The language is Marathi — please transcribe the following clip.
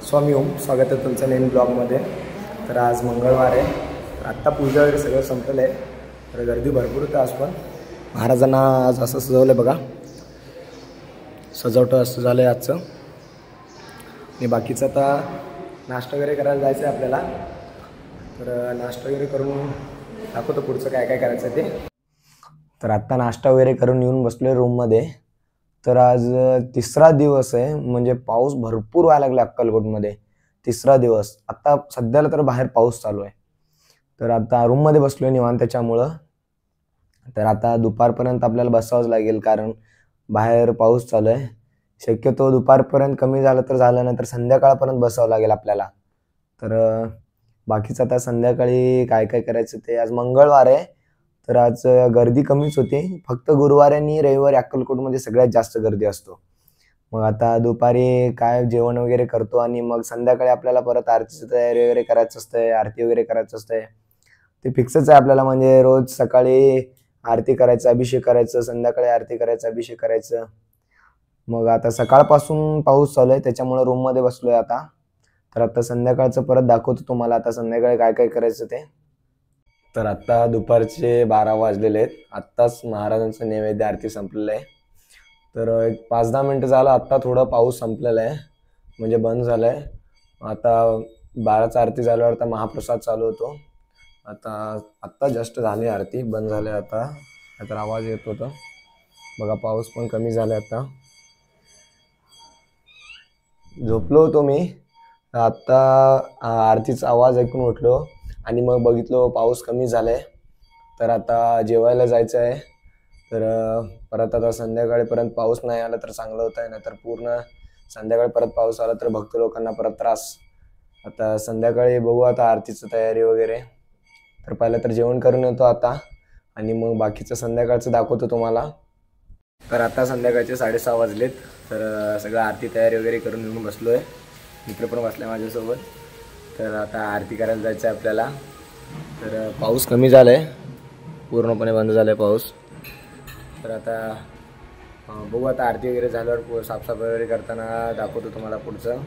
स्वामी ओम, स्वागत आहे तुमचं नवीन ब्लॉगमध्ये। तर आज मंगळवार आहे, तर आत्ता पूजा वगैरे सगळं संपलं आहे, तर गर्दी भरपूर होतं। आज पण महाराजांना आज असं सजवलं बघा, सजावट असं झालं आहे आजचं। आणि बाकीचं आता नाश्ता वगैरे करायला जायचं आहे आपल्याला, तर नाश्ता वगैरे करून दाखवतो पुढचं काय काय करायचं ते। तर आत्ता नाश्ता वगैरे करून येऊन बसलो रूममध्ये। तर आज तिसरा दिवस आहे, म्हणजे पाऊस भरपूर व्हायला लागला अक्कलकोटमध्ये। तिसरा दिवस आता सध्याला तर बाहेर पाऊस चालू आहे, तर आता रूममध्ये बसलोय निवांत त्याच्यामुळं। तर आता दुपारपर्यंत आपल्याला बसावंच लागेल, कारण बाहेर पाऊस चालू आहे। शक्यतो दुपारपर्यंत कमी झालं तर झालं, नाही तर संध्याकाळपर्यंत बसावं लागेल आपल्याला। तर बाकीचं आता संध्याकाळी काय काय करायचं ते। आज मंगळवार आहे, तर आज गर्दी कमीच होती, फक्त गुरुवारी आणि रविवारी अक्कलकोटमध्ये सगळ्यात जास्त गर्दी असतो। मग आता दुपारी काय जेवण वगैरे करतो, आणि मग संध्याकाळी आपल्याला परत आरतीची तयारी वगैरे करायचं असते, आरती वगैरे करायचं असते। ते फिक्सच आहे आपल्याला, म्हणजे रोज सकाळी आरती करायचं, अभिषेक करायचं, संध्याकाळी आरती करायचं, अभिषेक करायचं। मग आता सकाळपासून पाऊस चालू आहे, त्याच्यामुळे रूममध्ये बसलोय आता। तर आता संध्याकाळचं परत दाखवतो तुम्हाला, आता संध्याकाळी काय काय करायचं ते। तर आत्ता दुपारचे 12 वाजलेले आहेत, आत्ताच महाराजांचं नैवेद्य आरती संपलेलं आहे। तर एक 5-10 मिनटं झालं, आत्ता थोडा पाऊस संपलेला आहे, म्हणजे बंद झाला आहे। आता 12चा आरती झाल्यावर आता महाप्रसाद चालू होतो। आत्ता जस्ट झाली आरती, बंद झाली आता, नाहीतर आवाज येत होता बघा। पाऊस पण कमी झाला आता। झोपलो होतो मी, आत्ता आरतीचा आवाज ऐकून उठलो, आणि मग बघितलो पाऊस कमी झालाय। तर आता जेवायला जायचं आहे। तर परत आता संध्याकाळपर्यंत पाऊस नाही आला तर चांगलं होतं, नाहीतर पूर्ण संध्याकाळी परत पाऊस आला तर भक्त लोकांना परत त्रास। आता संध्याकाळी बघू आता आरतीची तयारी वगैरे। तर पहिलं तर जेवण करून येतो आता, आणि मग बाकीचं संध्याकाळचं दाखवतो तुम्हाला। तर आता संध्याकाळचे 6:30 वाजलेत, तर सगळं आरती तयारी वगैरे करून येऊन बसलो आहे, मित्र पण बसले माझ्यासोबत। तर आता आरती करायला जायचं आहे आपल्याला। तर पाऊस कमी झाला आहे, पूर्णपणे बंद झाला आहे पाऊस। तर आता बघू, आता आरती वगैरे झाल्यावर साफसफाई वगैरे करताना दाखवतो तुम्हाला पुढचं।